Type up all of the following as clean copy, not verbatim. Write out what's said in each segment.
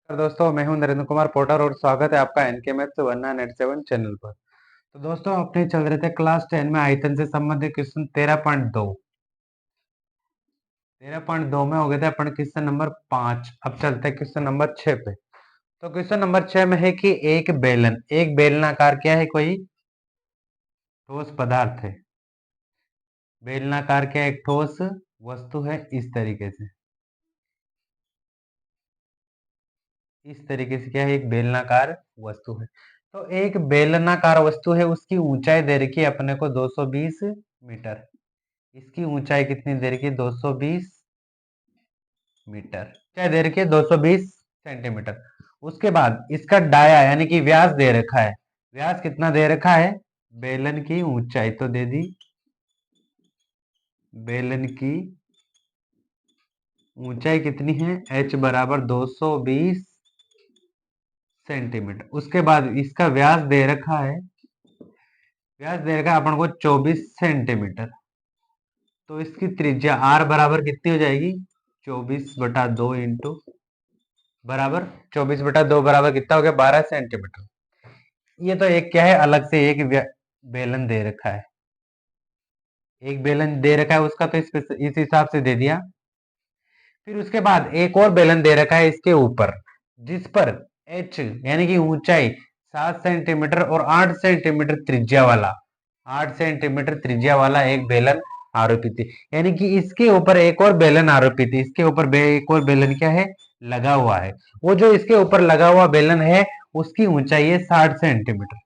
दोस्तों, मैं हूं नरेंद्र कुमार पोटर और स्वागत है आपका एनके मैथ्स वरना नेट 7 चैनल पर। तो दोस्तों, अपने चल रहे थे क्लास 10 में आयतन से संबंधित क्वेश्चन 13.2 में हो गए थे अपन क्वेश्चन नंबर 5। अब चलते हैं क्वेश्चन नंबर 6 पे। तो क्वेश्चन नंबर 6 में है कि एक बेलनाकार क्या है, कोई ठोस पदार्थ है। बेलनाकार क्या एक ठोस वस्तु है। इस तरीके से क्या है, एक बेलनाकार वस्तु है। तो एक बेलनाकार वस्तु है, उसकी ऊंचाई दे रखी है अपने को 220 मीटर। इसकी ऊंचाई कितनी दे रखी है? 220 मीटर ऊंचाई दे रखी है, 220 सेंटीमीटर। उसके बाद इसका डाया यानी कि व्यास दे रखा है। व्यास कितना दे रखा है? बेलन की ऊंचाई तो दे दी, बेलन की ऊंचाई कितनी है? h बराबर 220 सेंटीमीटर। उसके बाद इसका व्यास दे रखा है अपन को 24 सेंटीमीटर। तो इसकी त्रिज्या r बराबर कितनी हो जाएगी? 24/2 इंटू बराबर 24/2 बराबर कितना हो गया? 12 सेंटीमीटर। ये तो एक क्या है, अलग से एक बेलन दे रखा है। एक बेलन दे रखा है उसका, तो इस हिसाब से दे दिया। फिर उसके बाद एक और बेलन दे रखा है इसके ऊपर, जिस पर h यानी कि ऊंचाई 7 सेंटीमीटर और 8 सेंटीमीटर त्रिज्या वाला 8 सेंटीमीटर त्रिज्या वाला एक बेलन आरोपित है। यानी कि इसके ऊपर एक और बेलन आरोपित है। इसके ऊपर एक और बेलन क्या है? लगा हुआ है। वो जो इसके ऊपर लगा हुआ बेलन है, उसकी ऊंचाई है 60 सेंटीमीटर।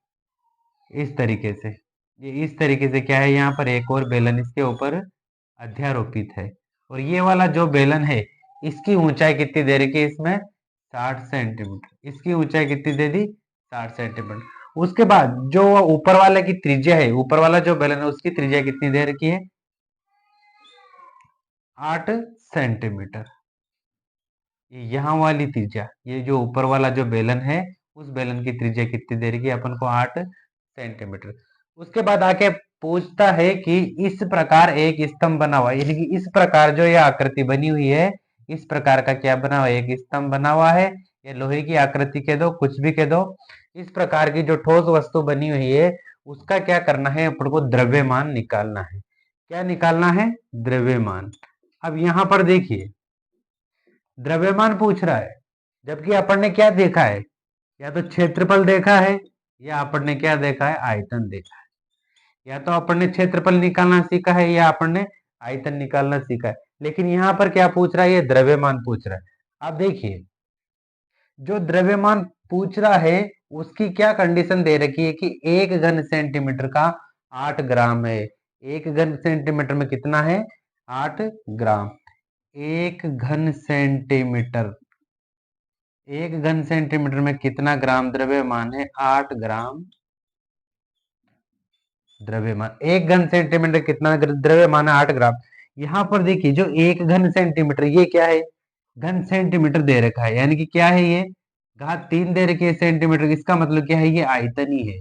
इस तरीके से इस तरीके से क्या है, यहाँ पर एक और बेलन इसके ऊपर अध्यारोपित है। और ये वाला जो बेलन है, इसकी ऊंचाई कितनी दे रखी है इसमें? 60 सेंटीमीटर। इसकी ऊंचाई कितनी दे दी? 60 सेंटीमीटर। उसके बाद जो ऊपर वाले की त्रिज्या है, ऊपर वाला जो बेलन है उसकी त्रिज्या कितनी दे रखी है? 8 सेंटीमीटर। यहाँ वाली त्रिज्या, ये जो ऊपर वाला जो बेलन है, उस बेलन की त्रिज्या कितनी दे रखी है अपन को? 8 सेंटीमीटर। उसके बाद आके पूछता है कि इस प्रकार एक स्तंभ बना हुआ है, यानी कि इस प्रकार जो यह आकृति बनी हुई है, इस प्रकार का क्या बना हुआ है? एक स्तंभ बना हुआ है, या लोहे की आकृति कह दो, कुछ भी कह दो। इस प्रकार की जो ठोस वस्तु बनी हुई है, उसका क्या करना है? अपन को द्रव्यमान निकालना है। क्या निकालना है? द्रव्यमान। अब यहां पर देखिए, द्रव्यमान पूछ रहा है, जबकि अपन ने क्या देखा है? या तो क्षेत्रफल देखा है, या अपन ने क्या देखा है? आयतन देखा है। या तो अपन ने क्षेत्रफल निकालना सीखा है, या अपन ने आयतन निकालना सीखा है। लेकिन यहाँ पर क्या पूछ रहा है? ये द्रव्यमान पूछ रहा है। अब देखिए, जो द्रव्यमान पूछ रहा है, उसकी क्या कंडीशन दे रखी है कि एक घन सेंटीमीटर का 8 ग्राम है। एक घन सेंटीमीटर में कितना है? 8 ग्राम। एक घन सेंटीमीटर एक घन सेंटीमीटर में कितना ग्राम द्रव्यमान है? 8 ग्राम द्रव्यमान। एक घन सेंटीमीटर कितना द्रव्यमान है? 8 ग्राम। यहां पर देखिए, जो एक घन सेंटीमीटर, ये क्या है? घन सेंटीमीटर दे रखा है, यानी कि क्या है ये? घात 3 दे रखी है सेंटीमीटर। इसका मतलब क्या है? ये आयतन ही है।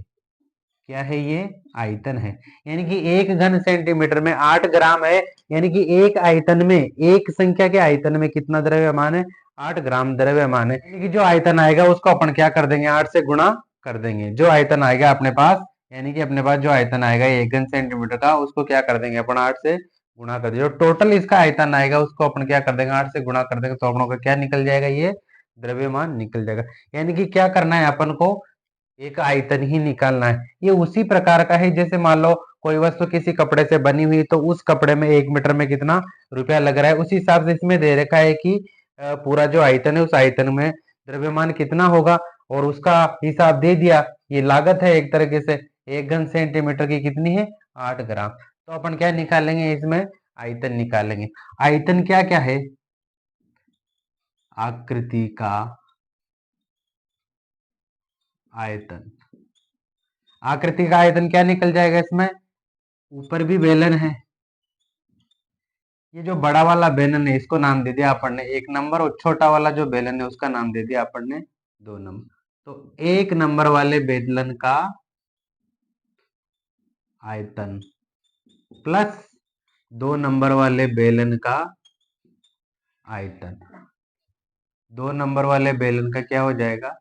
क्या है ये? आयतन है। यानी कि एक घन सेंटीमीटर में 8 ग्राम है, यानी कि एक आयतन में, एक संख्या के आयतन में कितना द्रव्यमान है? 8 ग्राम द्रव्यमान है। यानी कि जो आयतन आएगा उसको अपन क्या कर देंगे? 8 से गुणा कर देंगे। जो आयतन आएगा अपने पास, यानी कि अपने पास जो आयतन आएगा एक घन सेंटीमीटर का, उसको क्या कर देंगे अपन? 8 से गुणा कर देंगे। टोटल इसका आयतन आएगा, उसको अपन क्या कर देंगे? 8 से गुणा कर देंगे। तो अपनों का क्या निकल जाएगा? ये द्रव्यमान निकल जाएगा। यानी कि क्या करना है अपन को? एक आयतन ही निकालना है। ये उसी प्रकार का है, जैसे मान लो कोई वस्तु किसी कपड़े से बनी हुई, तो उस कपड़े में 1 मीटर में कितना रुपया लग रहा है, उसी हिसाब से इसमें दे रखा है कि पूरा जो आयतन है, उस आयतन में द्रव्यमान कितना होगा, और उसका हिसाब दे दिया। ये लागत है एक तरीके से। एक घन सेंटीमीटर की कितनी है? 8 ग्राम। तो अपन क्या निकालेंगे इसमें? आयतन निकालेंगे। आयतन क्या क्या है? आकृति का आयतन। आकृति का आयतन क्या निकल जाएगा इसमें? ऊपर भी बेलन है, ये जो बड़ा वाला बेलन है इसको नाम दे दिया अपन ने 1 नंबर, और छोटा वाला जो बेलन है उसका नाम दे दिया अपन ने 2 नंबर। तो 1 नंबर वाले बेलन का आयतन प्लस 2 नंबर वाले बेलन का आयतन 2 नंबर वाले बेलन का क्या हो जाएगा,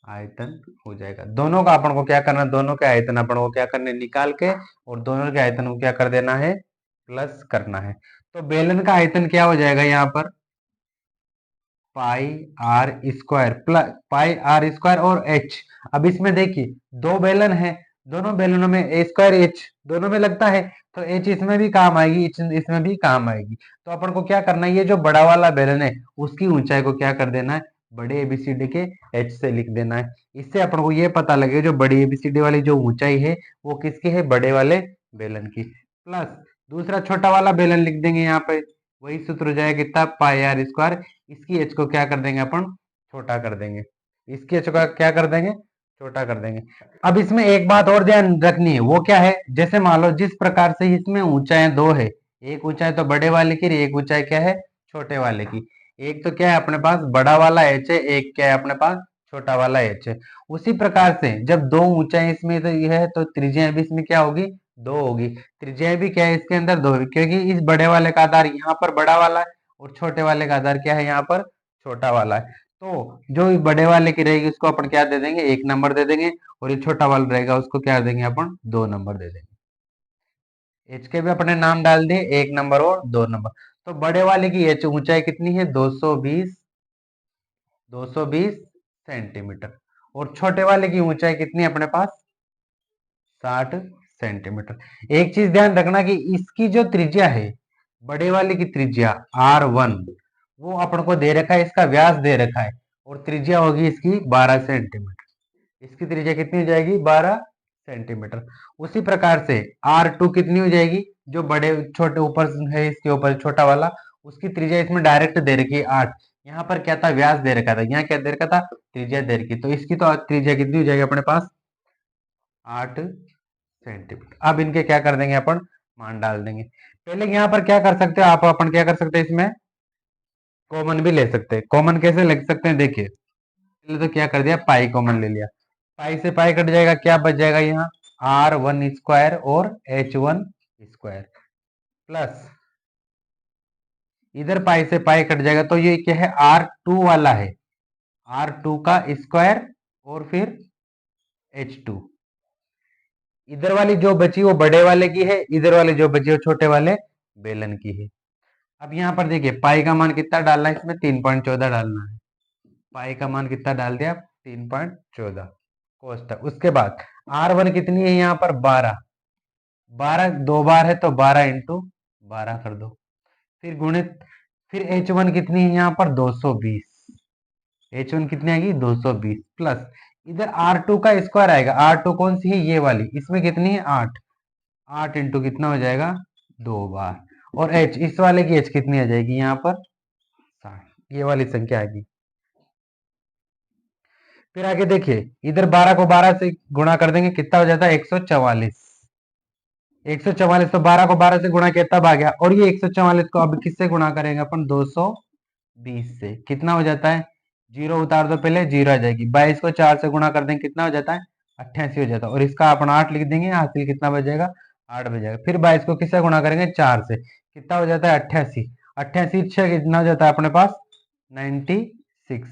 आयतन हो जाएगा। दोनों का अपन को क्या करना, दोनों के आयतन अपन को क्या करने, निकाल के, और दोनों के आयतन को क्या कर देना है, प्लस करना है। तो बेलन का आयतन क्या हो जाएगा यहाँ पर, pi are square plus pi are square और एच। अब इसमें देखिए दो बेलन है, दोनों बेलनों में ए स्क्वायर एच दोनों में लगता है, तो एच इसमें भी काम आएगी, इसमें भी काम आएगी। तो अपन को क्या करना है, ये जो बड़ा वाला बेलन है उसकी ऊंचाई को क्या कर देना है, बड़े एबीसीडी के एच से लिख देना है। इससे अपन को ये पता लगेगा जो बड़ी एबीसीडी वाली जो ऊंचाई है वो किसकी है, बड़े वाले बेलन की। प्लस दूसरा छोटा वाला बेलन लिख देंगे यहाँ पे, वही सूत्र हो जाएगा कितना, पाई आर स्क्वायर। इसकी एच को क्या कर देंगे अपन, छोटा कर देंगे, इसकी एच को क्या कर देंगे, छोटा कर देंगे। अब इसमें एक बात और ध्यान रखनी है, वो क्या है, जैसे मान लो जिस प्रकार से इसमें ऊंचाई दो है, एक ऊंचाई तो बड़े वाले की, एक ऊंचाई क्या है, छोटे वाले की। एक तो क्या है अपने पास बड़ा वाला एच है, एक क्या है अपने पास छोटा वाला एच है। उसी प्रकार से जब दो ऊंचाई इसमें तो ये है, तो त्रिज्या भी इसमें क्या होगी, दो होगी। त्रिज्या भी क्या है इसके अंदर, दो होगी, क्योंकि इस बड़े वाले का आधार यहाँ पर बड़ा वाला है और छोटे वाले का आधार क्या है यहाँ पर छोटा वाला है। तो जो बड़े वाले की रहेगी उसको अपन क्या दे देंगे, 1 नंबर दे देंगे, और ये छोटा वाला रहेगा उसको क्या देंगे अपन, 2 नंबर दे देंगे। एच के भी अपने नाम डाल दिए, 1 नंबर और 2 नंबर। तो बड़े वाले की एच ऊंचाई कितनी है, 220 सेंटीमीटर, और छोटे वाले की ऊंचाई कितनी है अपने पास, 60 सेंटीमीटर। एक चीज ध्यान रखना कि इसकी जो त्रिज्या है, बड़े वाले की त्रिज्या R1 वो अपन को दे रखा है, इसका व्यास दे रखा है, और त्रिज्या होगी इसकी 12 सेंटीमीटर। इसकी त्रिज्या कितनी हो जाएगी, 12 सेंटीमीटर। उसी प्रकार से R2 कितनी हो जाएगी, जो बड़े छोटे ऊपर है इसके ऊपर छोटा वाला, उसकी त्रिज्या इसमें डायरेक्ट दे रखी है 8। यहाँ पर क्या था, व्यास दे रखा था, यहाँ क्या दे रखा था, त्रिज्या दे रखी। तो इसकी तो त्रिज्या कितनी हो जाएगी अपने पास, 8 सेंटीमीटर। अब इनके क्या कर देंगे अपन, मान डाल देंगे। पहले यहाँ पर क्या कर सकते हो आप, अपन क्या कर सकते हैं, इसमें कॉमन भी ले सकते हैं। कॉमन कैसे ले सकते हैं, देखिए पहले तो क्या कर दिया, पाई कॉमन ले लिया, पाई से पाई कट जाएगा, क्या बच जाएगा यहाँ, R1 स्क्वायर और H1 स्क्वायर, प्लस इधर पाई से पाई कट जाएगा, तो ये क्या है, R2 वाला है, R2 का स्क्वायर और फिर H2। इधर वाली जो बची वो बड़े वाले की है, इधर वाली जो बची वो छोटे वाले बेलन की है। अब यहाँ पर देखिए पाई का मान कितना डालना है, इसमें 3.14 डालना है। पाई का मान कितना डाल दिया, 3.14 कोष्टक। उसके बाद R1 कितनी है यहाँ पर, 12, 12 दो बार है तो 12 इंटू 12 कर दो, फिर गुणित, फिर H1 कितनी है यहाँ पर, 220, H1 कितनी आएगी, 220, प्लस इधर R2 का स्क्वायर आएगा, R2 कौन सी है, ये वाली, इसमें कितनी है, 8, 8 इंटू कितना हो जाएगा, 2 बार, और H इस वाले की H कितनी आ जाएगी यहाँ पर, 60, ये वाली संख्या आएगी। फिर आगे देखिए इधर 12 को 12 से गुणा कर देंगे, कितना हो जाता है, 144, 144, तो 12 को 12 से गुणा किया तब आ गया, और ये 144 को अब किससे गुणा करेंगे अपन, 220 से, कितना हो जाता है, जीरो उतार दो पहले, जीरो आ जाएगी। 22 को 4 से गुणा कर देंगे, कितना हो जाता है, 88 हो जाता है, और इसका अपन 8 लिख देंगे, हासिल कितना बच जाएगा, 8 बच जाएगा। फिर 22 को किससे गुणा करेंगे, 4 से, कितना हो जाता है, 88, 88 6 कितना हो जाता है अपने पास, 96,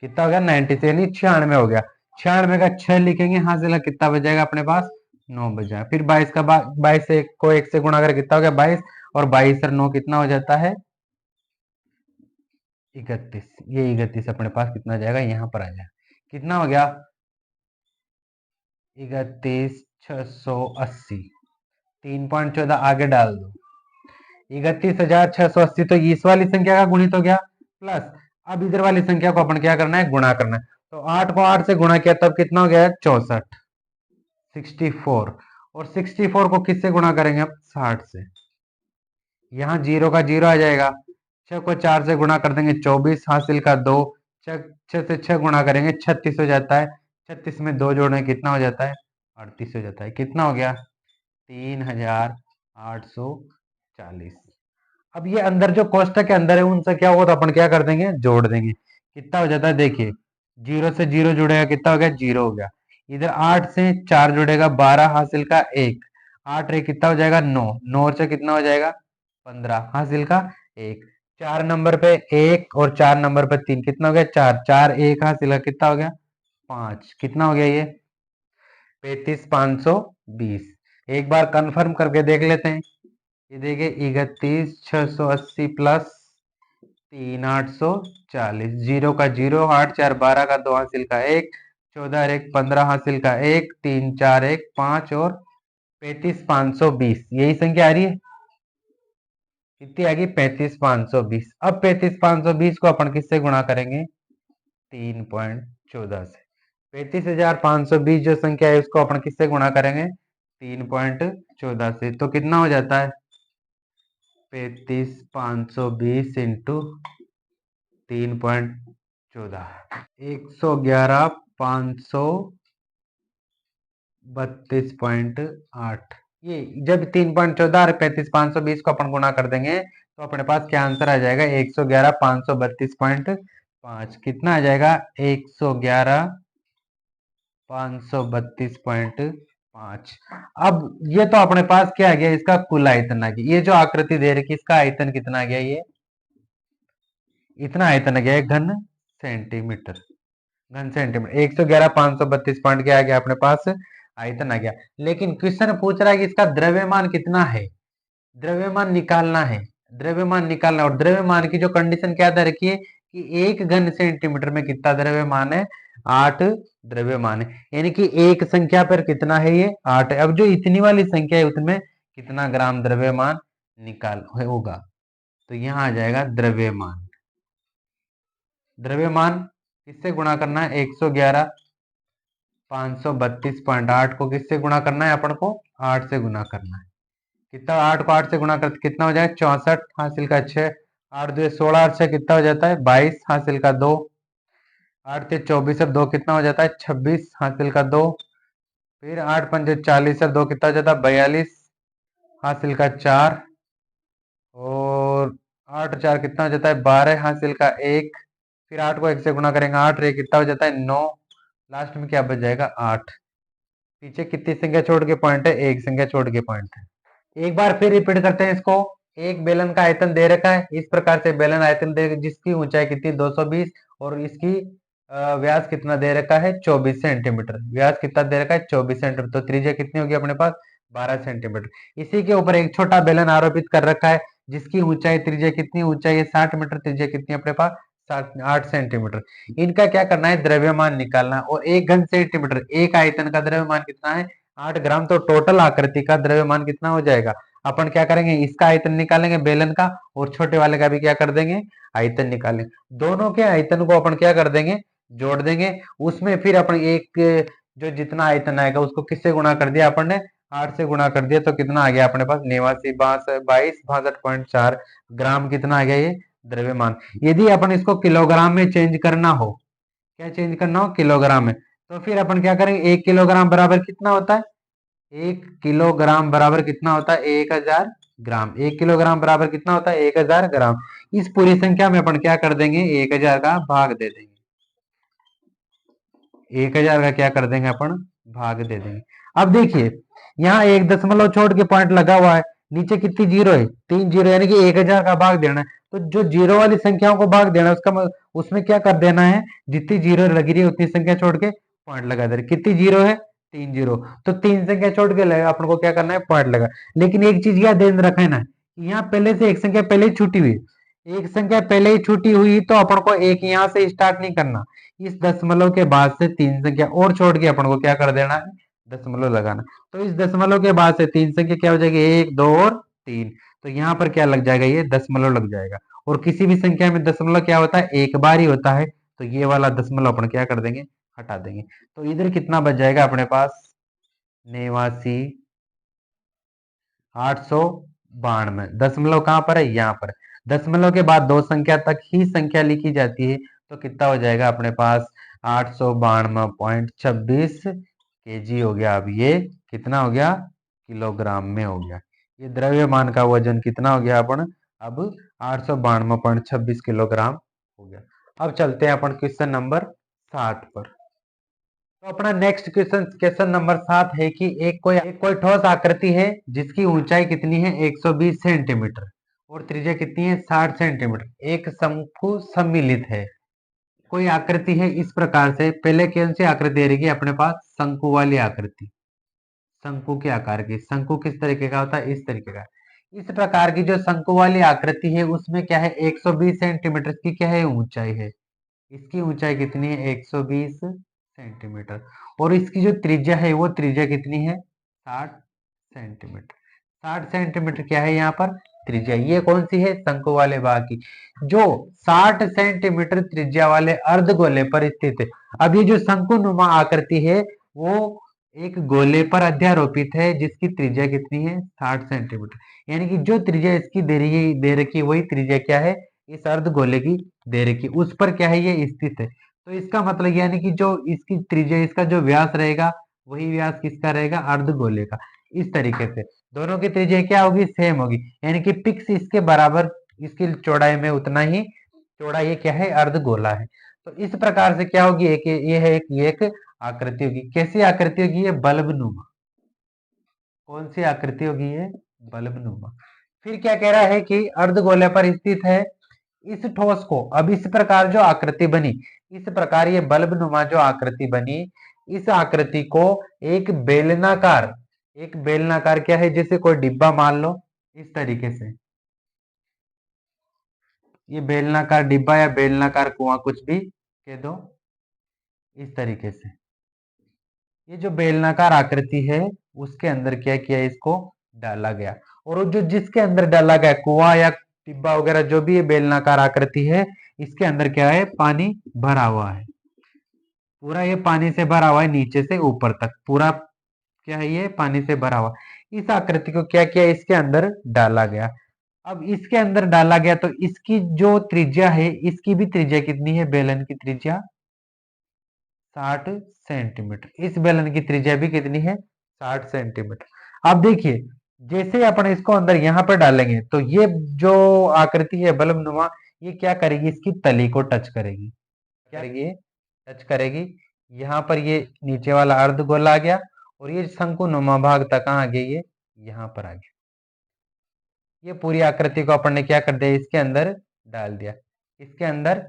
कितना हो गया, 96 यानी 96 हो गया। 96 का 6 लिखेंगे, हासिल कितना बच जाएगा अपने पास, 9 बच जाएगा। फिर 22 का 22 से को 1 से गुणा करके कितना हो गया, 22, और 22 और 9 कितना हो जाता है, 31। ये 31 अपने पास कितना आ जाएगा, यहाँ पर आ जाएगा, कितना हो गया, 31,680, 3.14 आगे डाल दो, 31,680, तो इस वाली संख्या का गुणित हो गया, प्लस अब इधर वाली संख्या को अपन क्या करना है, गुणा करना है। तो 8 को 8 से गुणा किया तब कितना हो गया, 64, 64, और 64 को किससे गुणा करेंगे अब, 60 से, यहाँ जीरो का जीरो आ जाएगा। 6 को 4 से गुणा कर देंगे, 24, हासिल का 2, 6 से 6 गुणा करेंगे, 36 हो जाता है, 36 में 2 जोड़ें कितना हो जाता है, 38 हो जाता है, कितना हो गया, 3,840। अब ये अंदर जो कोष्टक के अंदर है उनसे क्या होगा, तो अपन क्या कर देंगे, जोड़ देंगे, कितना हो जाता है, देखिए जीरो से जीरो जुड़ेगा, कितना हो गया, जीरो हो गया। इधर 8 से 4 जुड़ेगा, 12, हासिल का 1, 8 रे कितना हो जाएगा, 9, 9 से कितना हो जाएगा, 15, हासिल का 1, 4 नंबर पे 1 और 4 नंबर पे 3, कितना हो गया? 4, 4 1 हासिल का कितना हो गया? 5, कितना हो गया ये? 35,520। एक बार कंफर्म करके देख लेते हैं। ये देखिए 31,680 प्लस 3,840, जीरो का जीरो, 8 4 12 का 2 हासिल का 1, 14 और 1 15 हासिल का 1, 3 4 1 5 और 35,520, यही संख्या आ रही है। कितनी आ गई? 35,520। अब 35,520 को अपन किससे गुणा करेंगे? 3.14 से। 35,520 जो संख्या है उसको अपन किससे गुणा करेंगे? 3.14 से। तो कितना हो जाता है? 35,520 इंटू 3.14, 111,532.8। ये जब 3.14 और 35,520 को अपन गुणा कर देंगे तो अपने पास क्या आंसर आ जाएगा? 111,532.5। कितना आ जाएगा? 111,532.5। अब ये तो अपने पास क्या आ गया? इसका कुल आयतन आ गया। ये जो आकृति दे रखी इसका आयतन कितना आ गया? ये इतना आयतन आ गया घन सेंटीमीटर। घन सेंटीमीटर 111,532 पॉइंट क्या आ गया अपने पास? आयतन आ गया। लेकिन क्वेश्चन पूछ रहा है कि इसका द्रव्यमान कितना है? द्रव्यमान निकालना है। द्रव्यमान निकालना, और द्रव्यमान की जो कंडीशन क्या दे रखी है कि 1 घन सेंटीमीटर में कितना द्रव्यमान है? 8 द्रव्यमान है। यानी कि एक संख्या पर कितना है? ये 8 है। अब जो इतनी वाली संख्या है उसमें कितना ग्राम द्रव्यमान निकाल होगा? तो यहां आ जाएगा द्रव्यमान। द्रव्यमान किससे गुणा करना है? 111,532.8 को किससे गुणा करना है? अपन को 8 से गुणा करना है। कितना? 8 को 8 से गुणा करते कितना हो जाए? 64 हासिल का 6, 8 2 16, 8 6 कितना हो जाता है? 22 हासिल का 2, 8 से 24 अब 2 कितना हो जाता है? 26 हासिल का 2, फिर 8 5 40 अब 2 कितना हो जाता है? 42 हासिल का 4, और 8 4 कितना हो जाता है? 12 हासिल का 1, फिर 8 को 1 से गुणा करेंगे, 8 रे कितना हो जाता है? 9, लास्ट में क्या बच जाएगा? 8। पीछे कितनी संख्या छोड़ के पॉइंट है? एक संख्या छोड़ के पॉइंट है। एक बार फिर रिपीट करते हैं इसको। एक बेलन का आयतन दे रखा है इस प्रकार से। बेलन आयतन दे जिसकी ऊंचाई कितनी? 220, और इसकी व्यास कितना दे रखा है? 24 सेंटीमीटर। व्यास कितना दे रखा है? 24 सेंटीमीटर। तो त्रिज्या कितनी होगी अपने पास? 12 सेंटीमीटर। इसी के ऊपर एक छोटा बेलन आरोपित कर रखा है जिसकी ऊंचाई, त्रिज्या कितनी? ऊंचाई है 60 मीटर, त्रिज्या कितनी अपने पास? 8 सेंटीमीटर। इनका क्या करना है? द्रव्यमान निकालना है। और एक घन सेंटीमीटर, एक आयतन का द्रव्यमान कितना है? 8 ग्राम। तो टोटल आकृति का द्रव्यमान कितना हो जाएगा? अपन क्या करेंगे? इसका आयतन निकालेंगे बेलन का, और छोटे वाले का भी क्या कर देंगे? आयतन निकालेंगे। दोनों के आयतन को अपन क्या कर देंगे? जोड़ देंगे। उसमें फिर अपन एक जो जितना आयतन आएगा उसको किससे गुणा कर दिया अपन ने? 8 से गुणा कर दिया। तो कितना आ गया अपने पास? 82,62,4 ग्राम कितना आ गया ये द्रव्यमान। यदि अपन इसको किलोग्राम में चेंज करना हो, क्या चेंज करना हो? किलोग्राम में, तो फिर अपन क्या करेंगे? 1 किलोग्राम बराबर कितना होता है? 1 किलोग्राम बराबर कितना होता है? 1000 ग्राम। 1 किलोग्राम बराबर कितना होता है? 1000 ग्राम। इस पूरी संख्या में अपन क्या कर देंगे? 1000 का भाग दे देंगे। 1000 का क्या कर देंगे अपन? भाग दे देंगे। अब देखिए यहाँ एक दशमलव छोड़ के पॉइंट लगा हुआ है, नीचे कितनी जीरो है? 3 जीरो, यानी कि 1000 का भाग देना है। तो जो जीरो वाली संख्याओं को भाग देना है उसमें क्या कर देना है? जितनी जीरो लगी रही है उतनी संख्या छोड़ के पॉइंट लगा दे रहे। कितनी जीरो है? 3 जीरो। तो 3 संख्या छोड़ के अपन को क्या करना है? पॉइंट लगा। लेकिन एक चीज क्या ध्यान रखना है ना, यहाँ पहले से एक संख्या पहले ही छूटी हुई, एक संख्या पहले ही छूटी हुई, तो अपन को एक यहाँ से स्टार्ट नहीं करना। इस दशमलव के बाद से 3 संख्या और छोड़ के अपन को क्या कर देना है? दशमलव लगाना। तो इस दशमलव के बाद से 3 संख्या क्या हो जाएगी? 1 2 और 3। तो यहाँ पर क्या लग जाएगा? ये दशमलव लग जाएगा। और किसी भी संख्या में दशमलव क्या होता है? एक बार ही होता है। तो ये वाला दशमलव अपन क्या कर देंगे? हटा देंगे। तो इधर कितना बच जाएगा अपने पास? 89,892। दशमलव कहां पर है? यहाँ पर। दशमलव के बाद दो संख्या तक ही संख्या लिखी जाती है। तो कितना हो जाएगा अपने पास? 892.26 केजी हो गया। अब ये कितना हो गया? किलोग्राम में हो गया। ये द्रव्यमान का वजन कितना हो गया अपन? अब 892.26 किलोग्राम हो गया। अब चलते हैं अपन क्वेश्चन नंबर 7 पर। तो अपना नेक्स्ट क्वेश्चन, क्वेश्चन नंबर 7 है कि एक कोई ठोस आकृति है जिसकी ऊंचाई कितनी है? 120 सेंटीमीटर, और त्रिज्या कितनी है 60 सेंटीमीटर। एक शंकु सम्मिलित है। कोई आकृति है इस प्रकार से, पहले कौन सी आकृति दे रही है अपने पास, शंकु वाली आकृति, शंकु के आकार की। शंकु किस तरीके का होता है, इस तरीके का। इस प्रकार की जो शंकु वाली आकृति है उसमें क्या है 120 सेंटीमीटर की क्या है ऊंचाई है। इसकी ऊंचाई कितनी है 120 सेंटीमीटर। और इसकी जो त्रिज्या है वो त्रिज्या कितनी है 60 सेंटीमीटर। 60 सेंटीमीटर क्या है यहाँ पर त्रिज्या। ये कौन सी है शंकु वाले भाग की, जो 60 सेंटीमीटर त्रिज्या वाले अर्धगोले पर स्थित है। अब ये जो शंकुनुमा आकृति है वो एक गोले पर अध्यारोपित है जिसकी त्रिज्या कितनी है 60 सेंटीमीटर। यानी कि जो त्रिज्या इसकी दे रखी वही त्रिज्या क्या है इस अर्धगोले की दे रखी, उस पर क्या है ये स्थित है। तो इसका मतलब यानी कि जो इसकी त्रिज्या, इसका जो व्यास रहेगा वही व्यास किसका रहेगा अर्धगोले का। इस तरीके से दोनों की त्रिज्या क्या होगी सेम होगी, यानी कि पिक्स इसके बराबर, इसकी चौड़ाई में उतना ही चौड़ा ये क्या है अर्धगोला है। तो इस प्रकार से क्या होगी एक ये है एक आकृति होगी। कैसी आकृति होगी ये बल्बनुमा। कौन सी आकृति होगी ये बल्बनुमा। फिर क्या कह रहा है कि अर्धगोले पर स्थित है इस ठोस को। अब इस प्रकार जो आकृति बनी, इस प्रकार ये बल्बनुमा जो आकृति बनी, इस आकृति को एक बेलनाकार, एक बेलनाकार क्या है जैसे कोई डिब्बा मान लो इस तरीके से, ये बेलनाकार डिब्बा या बेलनाकार कुआं कुछ भी कह दो, इस तरीके से ये जो बेलनाकार आकृति है उसके अंदर क्या किया इसको डाला गया। और जो जिसके अंदर डाला गया कुआं या डिब्बा वगैरह जो भी ये बेलनाकार आकृति है इसके अंदर क्या है पानी भरा हुआ है। पूरा ये पानी से भरा हुआ है नीचे से ऊपर तक, पूरा क्या है ये पानी से भरा हुआ। इस आकृति को क्या किया इसके अंदर डाला गया। अब इसके अंदर डाला गया तो इसकी जो त्रिज्या है, इसकी भी त्रिज्या कितनी है बेलन की त्रिज्या 60 सेंटीमीटर। इस बेलन की त्रिज्या भी कितनी है 60 सेंटीमीटर। अब देखिए जैसे अपन इसको अंदर यहाँ पर डालेंगे तो ये जो आकृति है बल्बनुमा ये क्या करेगी इसकी तली को टच करेगी। क्या करेगी टच करेगी। यहाँ पर ये नीचे वाला अर्धगोला आ गया और ये शंकुनुमा भाग तक कहाँ आ गया ये यहाँ पर आ गया। ये पूरी आकृति को अपन ने क्या कर दिया इसके अंदर डाल दिया। इसके अंदर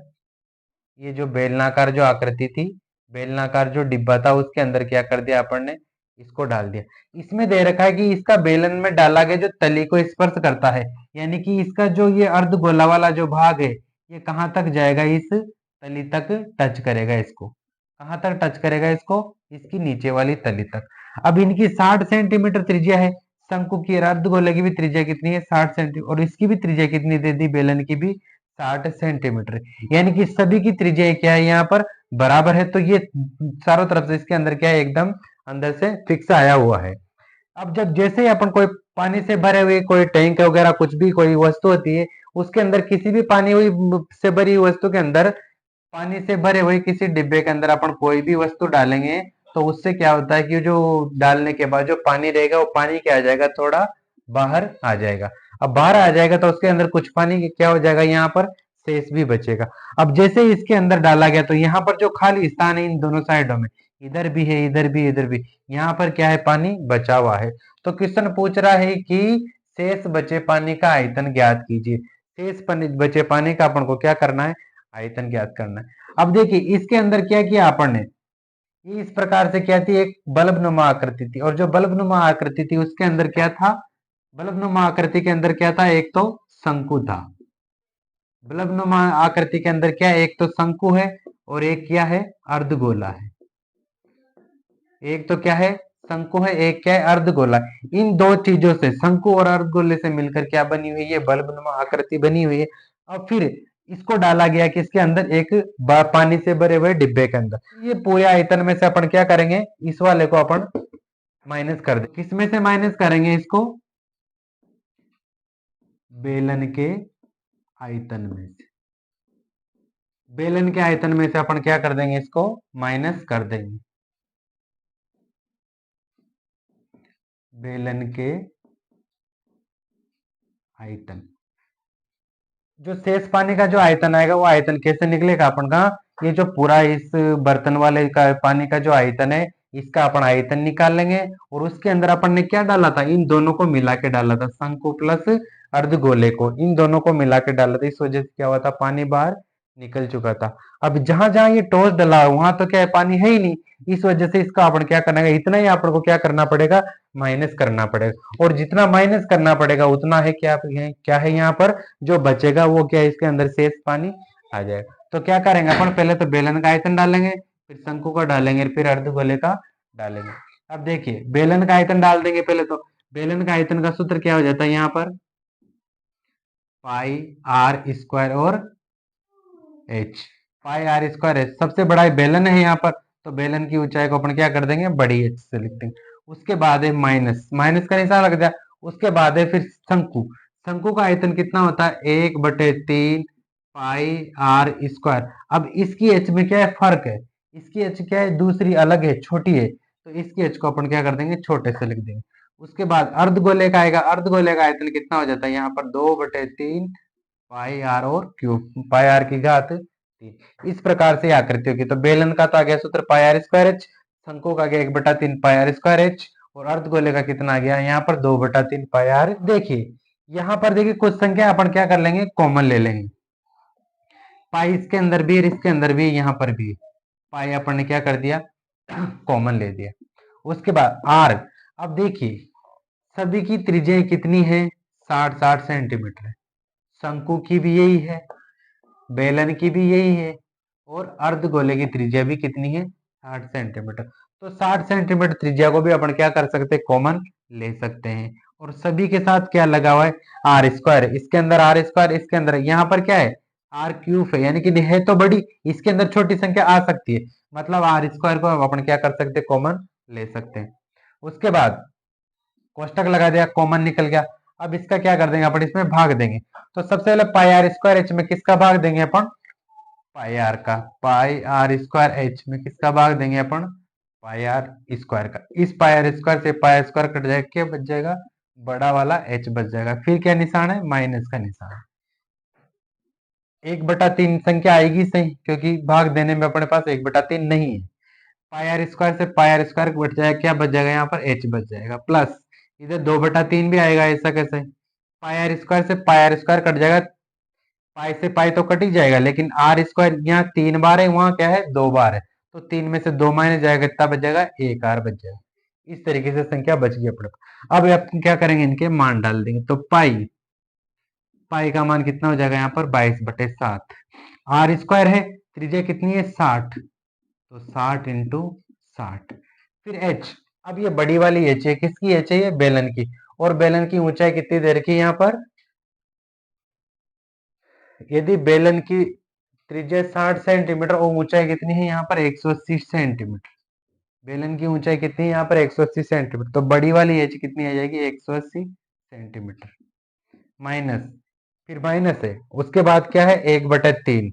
ये जो बेलनाकार जो आकृति थी, बेलनाकार जो डिब्बा था उसके अंदर क्या कर दिया अपन ने इसको डाल दिया। इसमें दे रखा है कि इसका बेलन में डाला गया जो तली को स्पर्श करता है, यानी कि इसका जो ये अर्धगोला वाला जो भाग है ये कहाँ तक जाएगा इस तली तक टच करेगा इसको। कहाँ तक टच करेगा इसको इसकी नीचे वाली तली तक। अब इनकी 60 सेंटीमीटर त्रिज्या है, शंकु की अर्धगोले की भी त्रिज्या कितनी है 60 सेंटीमीटर, और इसकी भी त्रिज्या कितनी दे दी बेलन की भी 60 सेंटीमीटर। यानी कि सभी की त्रिज्या क्या है यहाँ पर बराबर है। तो ये चारों तरफ से इसके अंदर क्या है एकदम अंदर से फिक्स आया हुआ है। अब जब जैसे ही अपन कोई पानी से भरे हुए कोई टैंक वगैरह कुछ भी कोई वस्तु होती है उसके अंदर किसी भी पानी हुई से भरी वस्तु के अंदर, पानी से भरे हुए किसी डिब्बे के अंदर अपन कोई भी वस्तु डालेंगे तो उससे क्या होता है कि जो डालने के बाद जो पानी रहेगा वो पानी क्या आ जाएगा थोड़ा बाहर आ जाएगा। अब बाहर आ जाएगा तो उसके अंदर कुछ पानी क्या हो जाएगा यहाँ पर शेष भी बचेगा। अब जैसे ही इसके अंदर डाला गया तो यहाँ पर जो खाली स्थान है इन दोनों साइडों में, इधर भी है इधर भी इधर भी, यहाँ पर क्या है पानी बचा हुआ है। तो क्वेश्चन पूछ रहा है कि शेष बचे पानी का आयतन ज्ञात कीजिए। शेष बचे पानी का अपन को क्या करना है आयतन ज्ञात करना है। अब देखिए इसके अंदर क्या किया अपन ने, ये इस प्रकार से क्या थी एक बल्बनुमा आकृति थी, और जो बल्बनुमा आकृति थी उसके अंदर क्या था, बल्बनुमा आकृति के अंदर क्या था एक तो शंकु था। बल्बनुमा आकृति के अंदर क्या है एक तो शंकु है और एक क्या है अर्धगोला है। एक तो क्या है शंकु है एक क्या है अर्धगोला। इन दो चीजों से शंकु और अर्धगोले से मिलकर क्या बनी हुई है बल्बनुमा आकृति बनी हुई है। अब फिर इसको डाला गया किसके अंदर एक पानी से भरे हुए डिब्बे के अंदर। ये पूरे आयतन में से अपन क्या करेंगे इस वाले को अपन माइनस कर दे। किस में से माइनस करेंगे इसको बेलन के आयतन में से। बेलन के आयतन में से अपन क्या कर देंगे इसको माइनस कर देंगे। बेलन के आयतन, जो शेष पानी का जो आयतन आएगा वो आयतन कैसे निकलेगा अपन का, ये जो पूरा इस बर्तन वाले का पानी का जो आयतन है इसका अपन आयतन निकाल लेंगे और उसके अंदर अपन ने क्या डाला था इन दोनों को मिला के डाला था शंकु प्लस अर्धगोले को, इन दोनों को मिला के डाला था, इस वजह से क्या हुआ था, पानी बाहर निकल चुका था। अब जहां जहां ये टॉस डला वहां तो क्या है, पानी है ही नहीं, इस वजह से इसका अपन क्या करना है, इतना ही अपन को क्या करना पड़ेगा, माइनस करना पड़ेगा। और जितना माइनस करना पड़ेगा उतना है क्या है यहाँ पर जो बचेगा वो क्या है, इसके अंदर शेष पानी आ जाएगा। तो क्या करेंगे अपन, पहले तो बेलन का आयतन डालेंगे, फिर शंकु का डालेंगे, फिर अर्धगोले का डालेंगे। अब देखिए बेलन का आयतन डाल देंगे पहले तो, बेलन का आयतन का सूत्र क्या हो जाता है यहाँ पर, पाई आर स्क्वायर और h, pi are square h, सबसे बड़ा बेलन है यहाँ पर, तो बेलन की ऊंचाई को अपन क्या कर देंगे, बड़ी एच से लिख देंगे। उसके बाद है माइनस, माइनस का निशान लग जाए। उसके बाद है फिर शंकु, शंकु का आयतन कितना होता है, 1/3 पाई आर स्क्वायर। अब इसकी एच में क्या है, फर्क है, इसकी एच क्या है, दूसरी अलग है, छोटी है, तो इसकी एच को अपन क्या कर देंगे, छोटे से लिख देंगे। उसके बाद अर्धगोले का आएगा, अर्धगोले का आयतन कितना हो जाता है यहाँ पर, 2/3 पाई आर और क्यूब, पाई आर की घात 3। इस प्रकार से आकृति होगी। तो बेलन का तो आ गया सूत्र पाई आर स्क्वायर एच, शंकु का गया 1/3 पाई आर स्क्वायर एच, और अर्धगोले का कितना आ गया यहाँ पर, 2/3 पाई आर। देखिए यहाँ पर देखिए कुछ संख्या अपन क्या कर लेंगे, कॉमन ले लेंगे, पाई इसके अंदर भी और इसके अंदर भी, यहाँ पर भी पाई अपन ने क्या कर दिया, कॉमन ले दिया। उसके बाद आर, अब देखिए सभी की त्रिज्या कितनी है, 60 सेंटीमीटर है, शंकु की भी यही है, बेलन की भी यही है, और अर्धगोले की त्रिज्या भी कितनी है, 60 सेंटीमीटर। तो 60 सेंटीमीटर त्रिज्या को भी अपन क्या कर सकते हैं, कॉमन ले सकते हैं। और सभी के साथ क्या लगा हुआ है, आर स्क्वायर, इसके अंदर आर स्क्वायर, इसके अंदर यहाँ पर क्या है, आर क्यूब है, यानी कि है तो बड़ी, इसके अंदर छोटी संख्या आ सकती है, मतलब आर स्क्वायर को अपन क्या कर सकते हैं, कॉमन ले सकते हैं। उसके बाद कोष्टक लगा दिया, कॉमन निकल गया। अब इसका क्या कर देंगे अपन, इसमें भाग देंगे। तो सबसे पहले पाई आर स्क्वायर एच में किसका भाग देंगे अपन, पाई आर का, पाई आर स्क्वायर एच में किसका भाग देंगे अपन, पाई आर स्क्वायर का। इस पाई आर स्क्वायर से पाई स्क्वायर कट जाएगा, क्या बच जाएगा, बड़ा वाला एच बच जाएगा। फिर क्या निशान है, माइनस का निशान है। 1/3 संख्या आएगी सही, क्योंकि भाग देने में अपने पास 1/3 नहीं है। पाई आर स्क्वायर से पाई आर स्क्वायर बच जाएगा, क्या बच जाएगा यहाँ पर, एच बच जाएगा, प्लस इधर 2/3 भी आएगा, ऐसा कैसे, पाई आर स्क्वायर से पाई आर स्क्वायर कट जाएगा, पाई से पाई तो कट ही जाएगा, लेकिन आर स्क्वायर यहाँ 3 बार है, वहां क्या है, 2 बार है, तो 3 में से 2 माइनस जाएगा, कितना बच जाएगा, 1 आर बच जाएगा। इस तरीके से संख्या बच गई अपने पास। अब अपन क्या करेंगे, इनके मान डाल देंगे। तो पाई, पाई का मान कितना हो जाएगा यहाँ पर, 22/7। आर स्क्वायर है, त्रिज्या कितनी है, 60, तो 60 × 60। फिर एच, अब ये बड़ी वाली एच है, किसकी एच है, ये बेलन की, और बेलन की ऊंचाई कितनी दे रखी है यहाँ पर, यदि बेलन की त्रिज्या 60 सेंटीमीटर और ऊंचाई कितनी है यहाँ पर, 180 सेंटीमीटर, बेलन की ऊंचाई कितनी है यहाँ पर, 180 सेंटीमीटर, तो बड़ी वाली एच कितनी आ जाएगी, 180 सेंटीमीटर, माइनस, फिर माइनस है, उसके बाद क्या है, 1/3,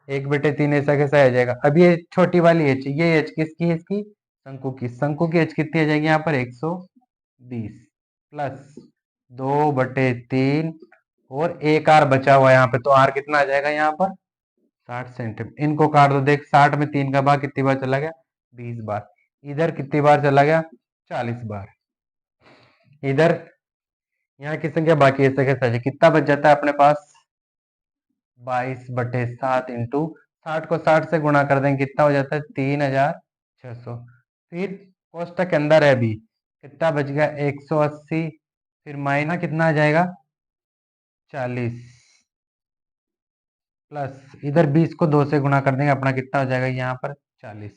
1/3 ऐसा कैसा आ जाएगा। अब ये छोटी वाली एच, ये एच किसकी है, इसकी, शंकु की, शंकु की एच कितनी आ जाएगी यहाँ पर, 120, प्लस 2/3, और 1 आर बचा हुआ है यहाँ पे, तो आर कितना आ जाएगा यहाँ पर, 60 सेंटीमीटर। इनको काट दो, देख 60 में 3 का भाग कितनी बार चला गया, 20 बार। इधर कितनी बार चला गया, 40 बार। इधर यहाँ की संख्या बाकी ऐसे कैसे, कितना बच जाता है अपने पास, 22/7 इंटू 60 को 60 से गुणा कर देंगे, कितना हो जाता है, 3600। फिर कोष्टक के अंदर है अभी, कितना बच गया, 180, फिर माइनस कितना आ जाएगा, 40, प्लस इधर 20 को 2 से गुणा कर देंगे, अपना कितना हो जाएगा यहाँ पर, 40।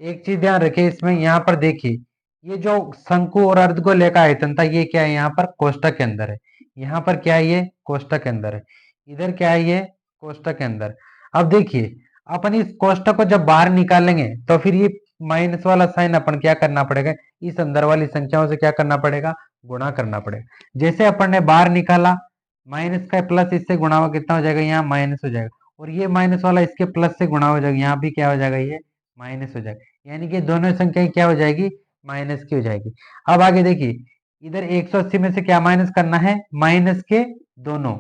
एक चीज ध्यान रखिए इसमें, यहाँ पर देखिए ये जो शंकु और अर्धगोले का आयतन था, ये क्या है, यहाँ पर कोष्टक के अंदर है, यहाँ पर क्या है, ये कोष्टक के अंदर है, इधर क्या है, ये कोष्टक के अंदर। अब देखिए अपन इस कोष्टक को जब बाहर निकालेंगे तो फिर ये माइनस वाला साइन अपन क्या करना पड़ेगा, इस अंदर वाली संख्याओं से क्या करना पड़ेगा, गुणा करना पड़ेगा। जैसे अपन ने बाहर निकाला, माइनस का प्लस इससे गुणा हुआ कितना हो जाएगा, यहाँ माइनस हो जाएगा, और ये माइनस वाला इसके प्लस से गुणा हो जाएगा, यहाँ भी क्या हो जाएगा, ये माइनस हो जाएगा, यानी कि दोनों संख्याएं क्या हो जाएगी, माइनस की हो जाएगी। अब आगे देखिए, इधर 180 में से क्या माइनस करना है, माइनस के दोनों,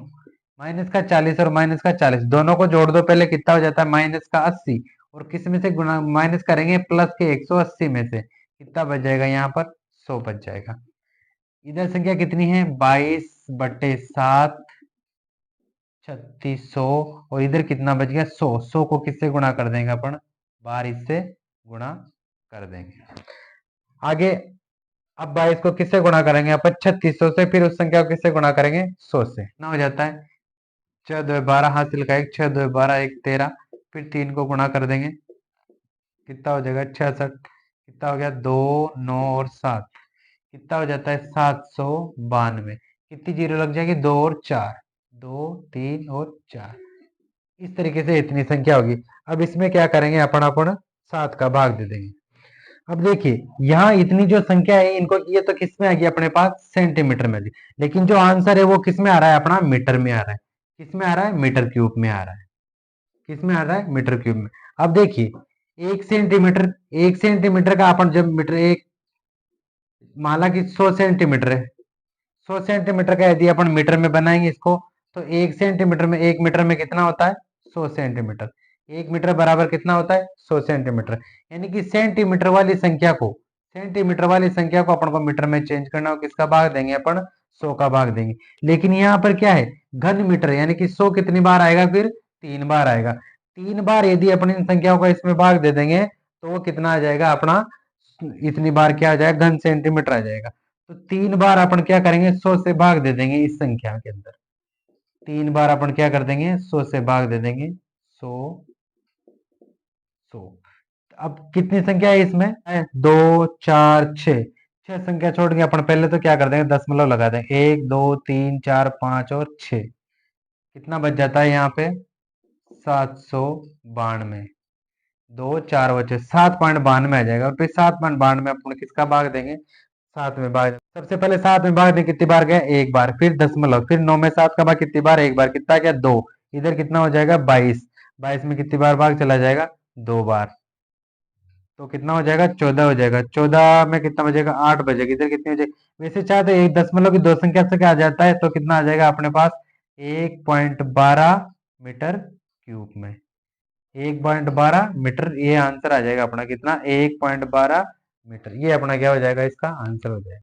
माइनस का 40 और माइनस का 40 दोनों को जोड़ दो, पहले कितना हो जाता है, माइनस का 80, और किस में से गुणा माइनस करेंगे, प्लस के 180 में से, कितना बच जाएगा यहाँ पर, 100 बच जाएगा। इधर संख्या कितनी है, 22 10/7 3600 और इधर कितना बच गया 100 को किससे गुणा कर देंगे अपन बार इससे गुणा कर देंगे आगे। अब 22 को किससे गुणा करेंगे अपन 3600 से फिर उस संख्या को किससे गुणा करेंगे 100 से ना हो जाता है 6 2 12 हासिल का 1 6 2 12 1 13 फिर 3 को गुणा कर देंगे कितना हो जाएगा 66 कितना हो गया 2 9 और 7 कितना हो जाता है 792 कितनी जीरो लग जाएगी 2 और 4 2 3 और 4 इस तरीके से इतनी संख्या होगी। अब इसमें क्या करेंगे अपन अपन 7 का भाग दे देंगे। अब देखिए यहाँ इतनी जो संख्या है इनको ये तो किस में आ गई अपने पास सेंटीमीटर में आ गई लेकिन जो आंसर है वो किस में आ रहा है अपना मीटर में आ रहा है किस में आ रहा है मीटर क्यूब में आ रहा है किस में आ रहा है मीटर क्यूब में। अब देखिए 1 सेंटीमीटर का अपन जब मीटर एक माना कि 100 सेंटीमीटर है 100 सेंटीमीटर का यदि अपन मीटर में बनाएंगे इसको तो 1 सेंटीमीटर में 1 मीटर में कितना होता है 100 सेंटीमीटर 1 मीटर बराबर कितना होता है 100 सेंटीमीटर यानी कि सेंटीमीटर वाली संख्या को अपन को मीटर में चेंज करना हो किसका भाग देंगे अपन 100 का भाग देंगे। लेकिन यहाँ पर क्या है घन मीटर यानी कि 100 कितनी बार आएगा फिर 3 बार आएगा 3 बार यदि अपन इन संख्याओं का इसमें भाग दे देंगे तो वो कितना आ जाएगा अपना इतनी बार क्या आ जाएगा घन सेंटीमीटर आ जाएगा। तो 3 बार अपन क्या करेंगे 100 से भाग दे देंगे इस संख्या के अंदर 3 बार अपन क्या कर देंगे 100 से भाग दे देंगे 100 100। अब कितनी संख्या है इसमें 2 4 6 संख्या छोड़ के अपन पहले तो क्या कर देंगे दशमलव लगा देंगे 1 2 3 4 5 और 6 कितना बच जाता है यहाँ पे 792 2 4 बचे 7.92 आ जाएगा और फिर 7.92 अपन किसका भाग देंगे 7 में भाग सबसे पहले 7 में भाग दें कितनी बार गया 1 बार फिर दशमलव फिर 9 में 7 का भाग कितनी बार 1 बार कितना गया 2 इधर कितना हो जाएगा 22 में कितनी बार भाग चला जाएगा 2 बार तो कितना हो जाएगा 14 हो जाएगा 14 में कितना बचेगा 8 बचेगा इधर कितनी हो जाएगी वैसे चाहे तो एक दशमलव की दो संख्या से क्या आ जाता है तो कितना आ जाएगा अपने पास 1.12 मीटर क्यूब में 1.12 मीटर ये आंसर आ जाएगा अपना कितना 1.12 मीटर ये अपना क्या हो जाएगा इसका आंसर हो जाएगा।